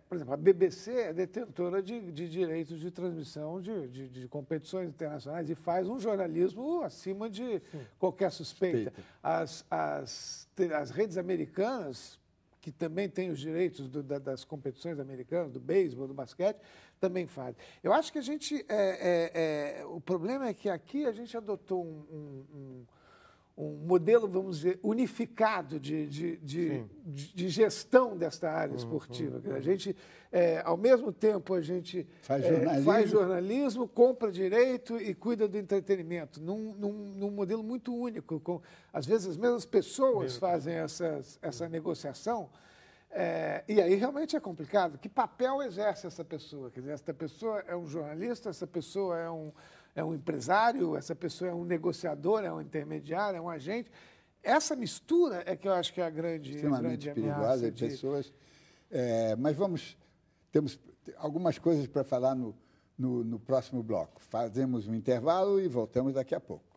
Speaker 13: por exemplo, a BBC é detentora de direitos de transmissão de competições internacionais e faz um jornalismo acima de qualquer suspeita. As redes americanas, que também têm os direitos das competições americanas, do beisebol, do basquete, também fazem. Eu acho que a gente... o problema é que aqui a gente adotou um modelo, vamos dizer, unificado de gestão desta área esportiva. A gente, ao mesmo tempo, a gente faz jornalismo, compra direito e cuida do entretenimento, num modelo muito único. Às vezes, as mesmas pessoas fazem essa negociação, e aí realmente é complicado. Que papel exerce essa pessoa? Quer dizer, essa pessoa é um jornalista, essa pessoa é um empresário, essa pessoa é um negociador, é um intermediário, é um agente. Essa mistura é que eu acho que é a grande
Speaker 1: perigosa de pessoas. Mas temos algumas coisas para falar no próximo bloco. Fazemos um intervalo e voltamos daqui a pouco.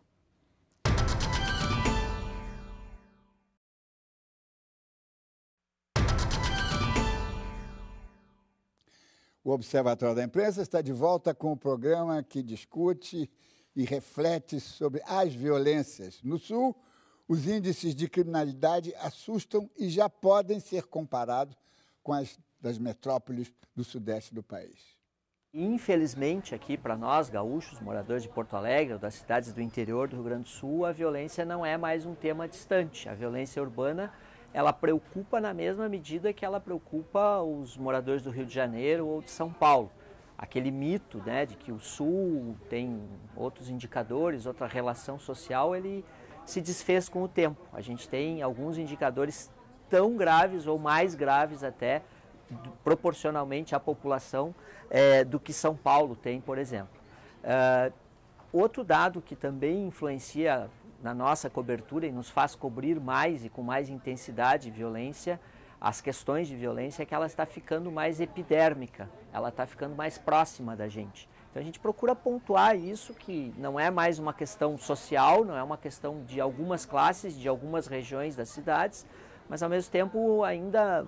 Speaker 1: O Observatório da Imprensa está de volta com o programa que discute e reflete sobre as violências. No Sul, os índices de criminalidade assustam e já podem ser comparados com as das metrópoles do Sudeste do país.
Speaker 16: Infelizmente, aqui para nós, gaúchos, moradores de Porto Alegre, ou das cidades do interior do Rio Grande do Sul, a violência não é mais um tema distante. A violência urbana, ela preocupa na mesma medida que ela preocupa os moradores do Rio de Janeiro ou de São Paulo. Aquele mito, né, de que o Sul tem outros indicadores, outra relação social, ele se desfez com o tempo. A gente tem alguns indicadores tão graves ou mais graves até, proporcionalmente à população, do que São Paulo tem, por exemplo. Outro dado que também influencia na nossa cobertura e nos faz cobrir mais e com mais intensidade violência, as questões de violência, é que ela está ficando mais epidérmica, ela está ficando mais próxima da gente. Então a gente procura pontuar isso, que não é mais uma questão social, não é uma questão de algumas classes, de algumas regiões das cidades, mas ao mesmo tempo ainda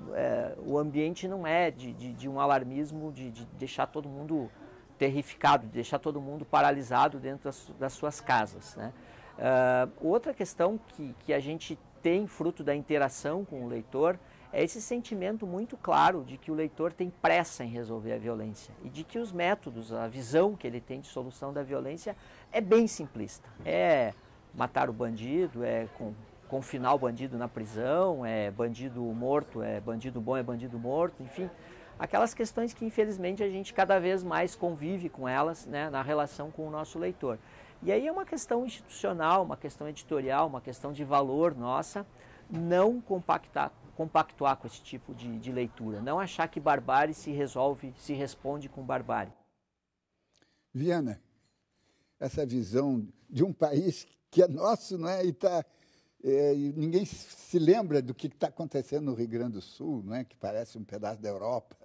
Speaker 16: o ambiente não é de um alarmismo, de deixar todo mundo terrificado, de deixar todo mundo paralisado dentro das suas casas, né? Outra questão que a gente tem, fruto da interação com o leitor, é esse sentimento muito claro de que o leitor tem pressa em resolver a violência e de que os métodos, a visão que ele tem de solução da violência é bem simplista. É matar o bandido, é confinar o bandido na prisão, é bandido morto, é bandido bom, é bandido morto, enfim. Aquelas questões que, infelizmente, a gente cada vez mais convive com elas, né, na relação com o nosso leitor. E aí é uma questão institucional, uma questão editorial, uma questão de valor nossa, não compactuar com esse tipo de leitura, não achar que barbárie se responde com barbárie.
Speaker 1: Viana, essa visão de um país que é nosso, não é? E ninguém se lembra do que está acontecendo no Rio Grande do Sul, não é? Que parece um pedaço da Europa.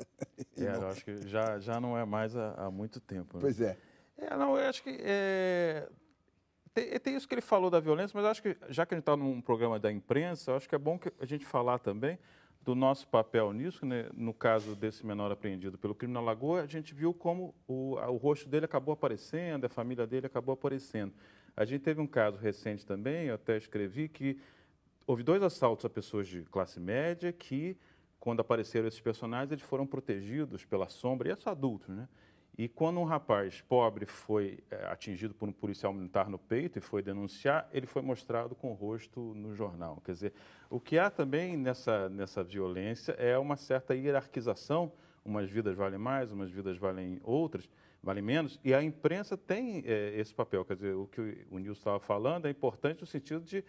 Speaker 12: Eu acho que já não é mais há muito tempo. Né?
Speaker 1: Pois é.
Speaker 12: Eu acho que tem isso que ele falou da violência, mas eu acho que, já que a gente está num programa da imprensa, eu acho que é bom que a gente falar também do nosso papel nisso, né? No caso desse menor apreendido pelo crime na Lagoa, a gente viu como o rosto dele acabou aparecendo, a família dele acabou aparecendo. A gente teve um caso recente também, eu até escrevi, que houve 2 assaltos a pessoas de classe média que, quando apareceram esses personagens, eles foram protegidos pela sombra, e esses adultos, né? E quando um rapaz pobre foi atingido por um policial militar no peito e foi denunciar, ele foi mostrado com o rosto no jornal. Quer dizer, o que há também nessa violência é uma certa hierarquização, umas vidas valem mais, umas vidas valem menos, e a imprensa tem esse papel. Quer dizer, o que o Nilson estava falando é importante no sentido de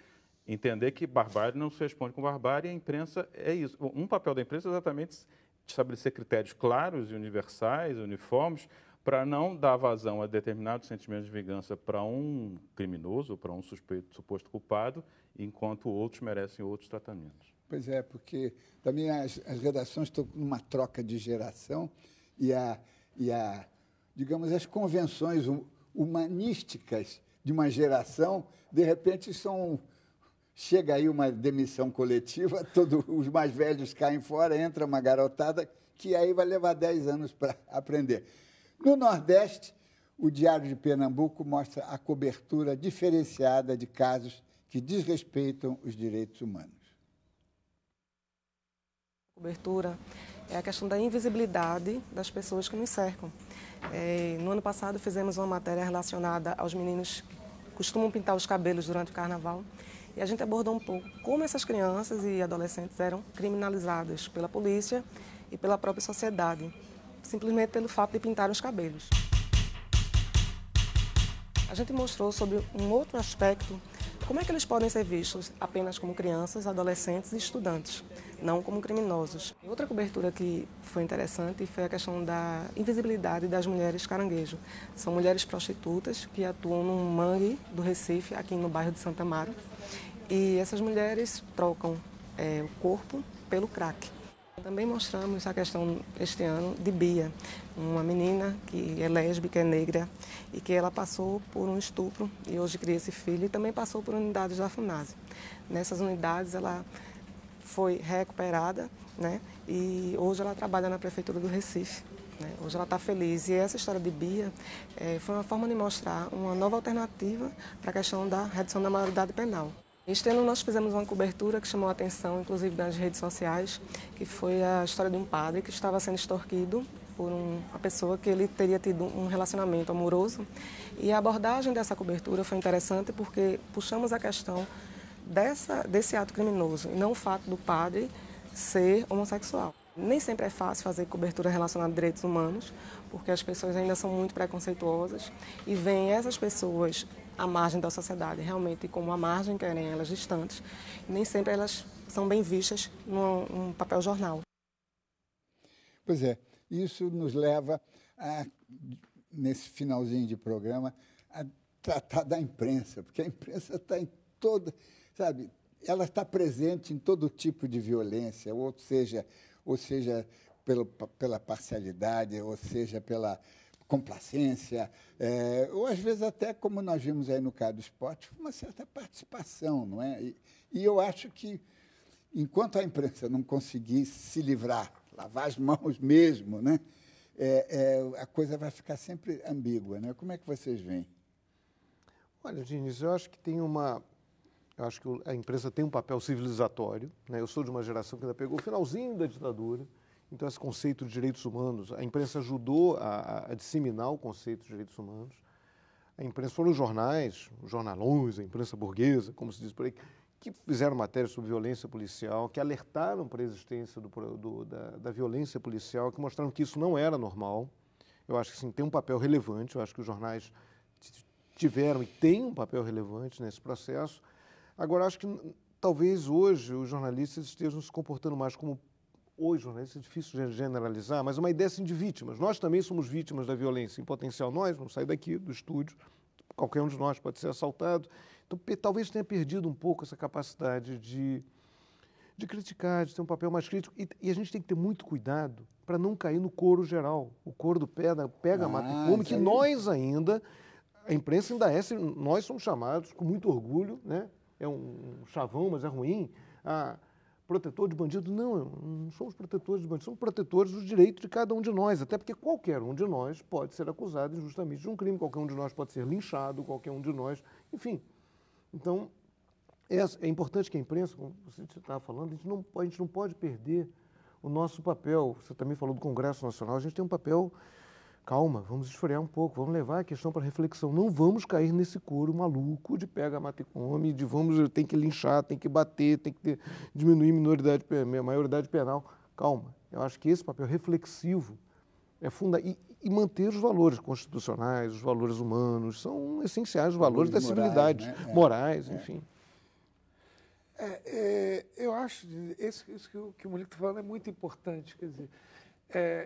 Speaker 12: entender que barbárie não se responde com barbárie, e a imprensa é isso. Um papel da imprensa é exatamente estabelecer critérios claros e universais, uniformes, para não dar vazão a determinados sentimentos de vingança para um criminoso, para um suposto culpado, enquanto outros merecem outros tratamentos.
Speaker 1: Pois é, porque também as redações estão numa troca de geração e digamos, as convenções humanísticas de uma geração, de repente, chega aí uma demissão coletiva, todos os mais velhos caem fora, entra uma garotada que aí vai levar 10 anos para aprender. No Nordeste, o Diário de Pernambuco mostra a cobertura diferenciada de casos que desrespeitam os direitos humanos.
Speaker 17: A cobertura é a questão da invisibilidade das pessoas que nos cercam. No ano passado, fizemos uma matéria relacionada aos meninos que costumam pintar os cabelos durante o carnaval. E a gente abordou um pouco como essas crianças e adolescentes eram criminalizadas pela polícia e pela própria sociedade, simplesmente pelo fato de pintar os cabelos. A gente mostrou sobre um outro aspecto, como é que eles podem ser vistos apenas como crianças, adolescentes e estudantes, não como criminosos. E outra cobertura que foi interessante foi a questão da invisibilidade das mulheres caranguejo. São mulheres prostitutas que atuam num mangue do Recife, aqui no bairro de Santa Amaro. E essas mulheres trocam o corpo pelo crack. Também mostramos a questão, este ano, de Bia, uma menina que é lésbica, é negra, e que ela passou por um estupro e hoje cria esse filho, e também passou por unidades da FUNASE. Nessas unidades ela foi recuperada, né, e hoje ela trabalha na Prefeitura do Recife. Hoje ela está feliz. E essa história de Bia foi uma forma de mostrar uma nova alternativa para a questão da redução da maioridade penal. Este ano nós fizemos uma cobertura que chamou a atenção, inclusive nas redes sociais, que foi a história de um padre que estava sendo extorquido por uma pessoa que ele teria tido um relacionamento amoroso. E a abordagem dessa cobertura foi interessante porque puxamos a questão desse ato criminoso e não o fato do padre ser homossexual. Nem sempre é fácil fazer cobertura relacionada a direitos humanos, porque as pessoas ainda são muito preconceituosas e veem essas pessoas à margem da sociedade, realmente como à margem, querem elas distantes, e nem sempre elas são bem vistas num papel jornal.
Speaker 1: Pois é, isso nos leva, nesse finalzinho de programa, a tratar da imprensa, porque a imprensa está em toda, sabe, ela está presente em todo tipo de violência, ou seja pela parcialidade, ou seja pela complacência, ou às vezes até, como nós vimos aí no caso do esporte, uma certa participação, não é? E eu acho que, enquanto a imprensa não conseguir se livrar, lavar as mãos mesmo, né, a coisa vai ficar sempre ambígua, né? Como é que vocês veem?
Speaker 14: Olha, Diniz, eu acho que a imprensa tem um papel civilizatório, né? Eu sou de uma geração que ainda pegou o finalzinho da ditadura. Então, esse conceito de direitos humanos, a imprensa ajudou a disseminar o conceito de direitos humanos. A imprensa foram os jornais, os jornalões, a imprensa burguesa, como se diz por aí, que fizeram matérias sobre violência policial, que alertaram para a existência da violência policial, que mostraram que isso não era normal. Eu acho que sim, tem um papel relevante. Eu acho que os jornais tiveram e têm um papel relevante nesse processo. Agora, acho que talvez hoje os jornalistas estejam se comportando mais como... Hoje, jornalistas, é difícil generalizar, mas uma ideia assim de vítimas. Nós também somos vítimas da violência em potencial. Nós vamos sair daqui, do estúdio, qualquer um de nós pode ser assaltado. Então, talvez tenha perdido um pouco essa capacidade de criticar, de ter um papel mais crítico. E a gente tem que ter muito cuidado para não cair no coro geral. O coro do pega, mata e come, que nós ainda, a imprensa ainda é, nós somos chamados com muito orgulho, né? É um chavão, mas é ruim, protetor de bandido. Não somos protetores de bandido, somos protetores dos direitos de cada um de nós, até porque qualquer um de nós pode ser acusado injustamente de um crime, qualquer um de nós pode ser linchado, qualquer um de nós, enfim. Então, é importante que a imprensa, como você estava falando, a gente não pode perder o nosso papel. Você também falou do Congresso Nacional, a gente tem um papel... Calma, vamos esfriar um pouco, vamos levar a questão para reflexão. Não vamos cair nesse coro maluco de pega, mata e come, de tem que linchar, tem que bater, tem que diminuir a maioridade penal. Calma, eu acho que esse papel reflexivo é fundamental. E manter os valores constitucionais, os valores humanos, são essenciais, os valores da civilidade, né? Morais, enfim.
Speaker 13: Eu acho isso que o Monique está falando é muito importante, quer dizer...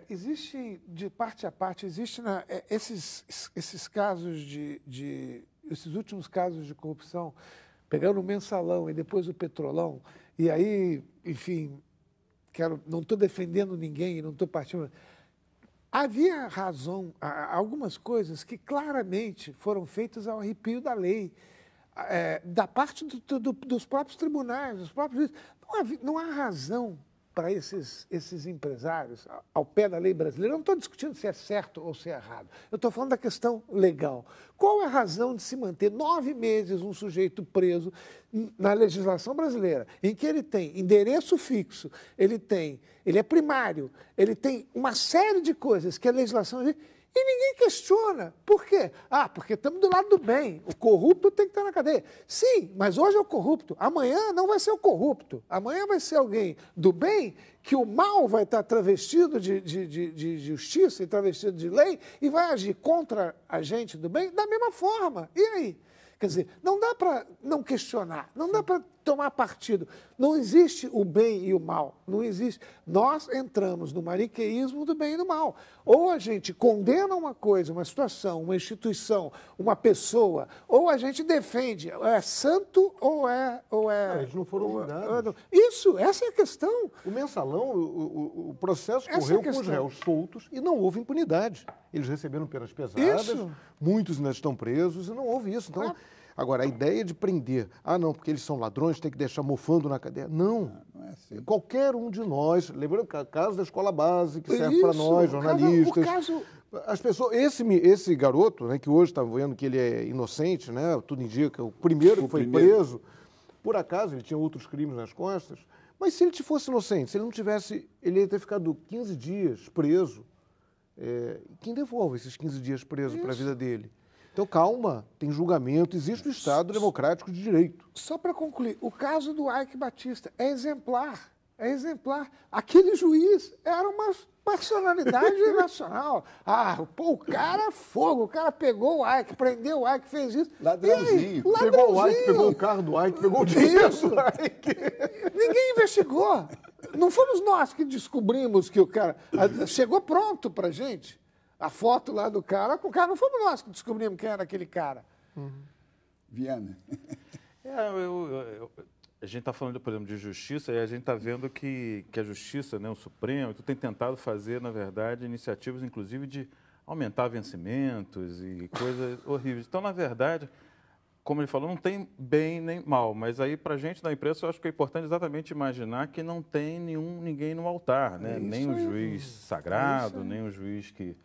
Speaker 13: existe, de parte a parte, esses casos esses últimos casos de corrupção, pegando o Mensalão e depois o Petrolão, e aí, enfim, não estou defendendo ninguém, não estou partindo... Havia razão, algumas coisas que claramente foram feitas ao arrepio da lei, da parte dos próprios tribunais, dos próprios juízes. Não há razão para esses empresários, ao pé da lei brasileira. Eu não estou discutindo se é certo ou se é errado. Eu estou falando da questão legal. Qual é a razão de se manter 9 meses um sujeito preso na legislação brasileira, em que ele tem endereço fixo, ele é primário, ele tem uma série de coisas que a legislação... E ninguém questiona. Por quê? Porque estamos do lado do bem. O corrupto tem que estar na cadeia. Sim, mas hoje é o corrupto. Amanhã não vai ser o corrupto. Amanhã vai ser alguém do bem que o mal vai estar travestido de justiça e travestido de lei e vai agir contra a gente do bem da mesma forma. E aí? Quer dizer, não dá para não questionar, não dá para tomar partido. Não existe o bem e o mal, não existe. Nós entramos no maniqueísmo do bem e do mal. Ou a gente condena uma coisa, uma situação, uma instituição, uma pessoa, ou a gente defende, é santo ou é...
Speaker 14: Eles não foram julgados.
Speaker 13: Isso, essa é a questão.
Speaker 14: O Mensalão, o processo correu com os réus soltos e não houve impunidade. Eles receberam penas pesadas, muitos ainda estão presos e não houve isso. Então, agora, a ideia de prender, não, porque eles são ladrões, tem que deixar mofando na cadeia. Não é assim. Qualquer um de nós, lembrando o caso da escola base, que serve para nós, jornalistas. As pessoas, esse garoto, né, que hoje está vendo que ele é inocente, né, tudo indica, o primeiro que foi preso, por acaso, ele tinha outros crimes nas costas, mas se ele fosse inocente, se ele não tivesse, ele ia ter ficado 15 dias preso. Quem devolve esses 15 dias preso para a vida dele? Então, calma, tem julgamento, existe o Estado democrático de direito.
Speaker 13: Só para concluir, o caso do Eike Batista é exemplar. É exemplar. Aquele juiz era uma personalidade nacional. O cara é fogo, o cara pegou o Eike, prendeu o Eike, fez isso.
Speaker 14: Ladrãozinho. Pegou o Eike, pegou o carro do Eike, pegou o dinheiro do Eike.
Speaker 13: Ninguém investigou. Não fomos nós que descobrimos que o cara... Chegou pronto pra gente. A foto lá do cara, não fomos nós que descobrimos quem era aquele cara.
Speaker 1: Viana.
Speaker 12: A gente está falando, por exemplo, de justiça e a gente está vendo que a justiça, né, o Supremo, tem tentado fazer, na verdade, iniciativas, inclusive, de aumentar vencimentos e coisas horríveis. Então, na verdade, como ele falou, não tem bem nem mal, mas aí, para a gente da imprensa, eu acho que é importante exatamente imaginar que não tem ninguém no altar, né? Nem o juiz sagrado, nem o juiz que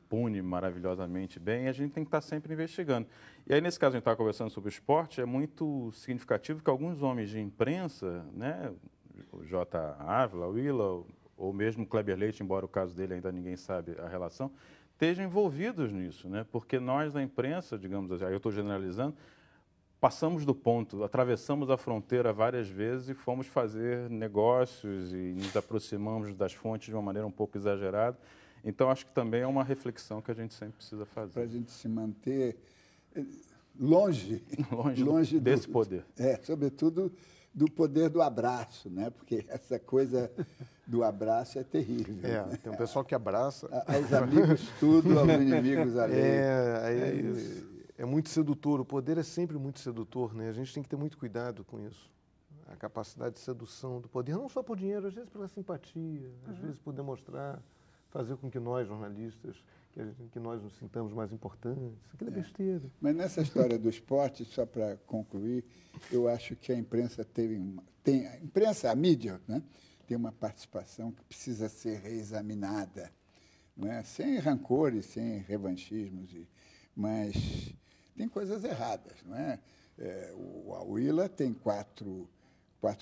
Speaker 12: pune maravilhosamente bem, e a gente tem que estar sempre investigando. E aí, nesse caso, a gente estava conversando sobre o esporte, é muito significativo que alguns homens de imprensa, né, o J. Ávila, o Willa, ou mesmo o Kleber Leite, embora o caso dele ainda ninguém sabe a relação, estejam envolvidos nisso, né? Porque nós da imprensa, digamos assim, aí eu estou generalizando, passamos do ponto, atravessamos a fronteira várias vezes e fomos fazer negócios e nos aproximamos das fontes de uma maneira um pouco exagerada. Então, acho que também é uma reflexão que a gente sempre precisa fazer.
Speaker 1: Para a gente se manter longe
Speaker 12: desse poder.
Speaker 1: Sobretudo do poder do abraço, né? Porque essa coisa do abraço é terrível.
Speaker 14: Né? Tem um pessoal que abraça.
Speaker 1: Aos amigos tudo, aos inimigos alheios.
Speaker 14: É muito sedutor, o poder é sempre muito sedutor, né? A gente tem que ter muito cuidado com isso. A capacidade de sedução do poder, não só por dinheiro, às vezes pela simpatia, às vezes por demonstrar, fazer com que nós, jornalistas, que nós nos sintamos mais importantes. Aquilo é besteira.
Speaker 1: Mas nessa história do esporte, só para concluir, eu acho que a imprensa a mídia, né, tem uma participação que precisa ser reexaminada, não é? Sem rancores, sem revanchismos, mas tem coisas erradas, não é? A Willa tem quatro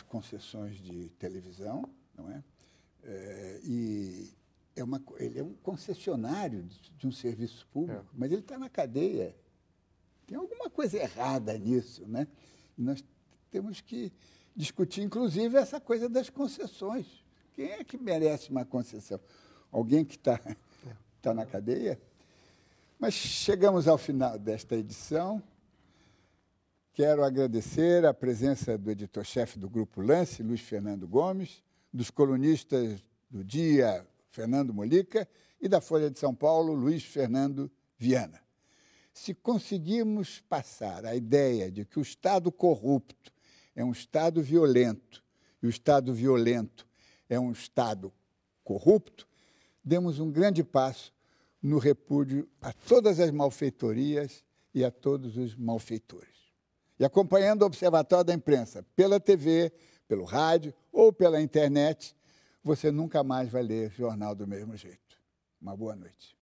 Speaker 1: concessões de televisão, não é? E ele é um concessionário de um serviço público, mas ele está na cadeia. Tem alguma coisa errada nisso, né? Nós temos que discutir, inclusive, essa coisa das concessões. Quem é que merece uma concessão? Alguém que está na cadeia? Mas chegamos ao final desta edição. Quero agradecer a presença do editor-chefe do Grupo Lance, Luiz Fernando Gomes, dos colunistas do Dia, Fernando Molica, e da Folha de São Paulo, Luiz Fernando Viana. Se conseguirmos passar a ideia de que o Estado corrupto é um Estado violento e o Estado violento é um Estado corrupto, demos um grande passo no repúdio a todas as malfeitorias e a todos os malfeitores. E acompanhando o Observatório da Imprensa pela TV, pelo rádio ou pela internet, você nunca mais vai ler jornal do mesmo jeito. Uma boa noite.